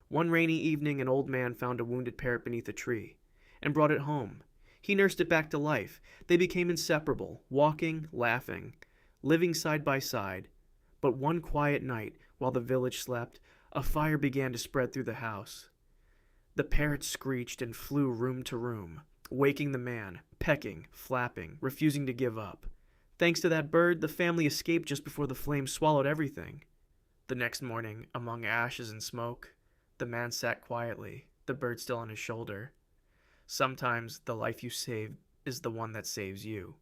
One rainy evening, an old man found a wounded parrot beneath a tree and brought it home. He nursed it back to life. They became inseparable, walking, laughing, living side by side. But one quiet night, while the village slept, a fire began to spread through the house. The parrot screeched and flew room to room, waking the man, pecking, flapping, refusing to give up. Thanks to that bird, the family escaped just before the flames swallowed everything. The next morning, among ashes and smoke, the man sat quietly, the bird still on his shoulder. Sometimes the life you save is the one that saves you.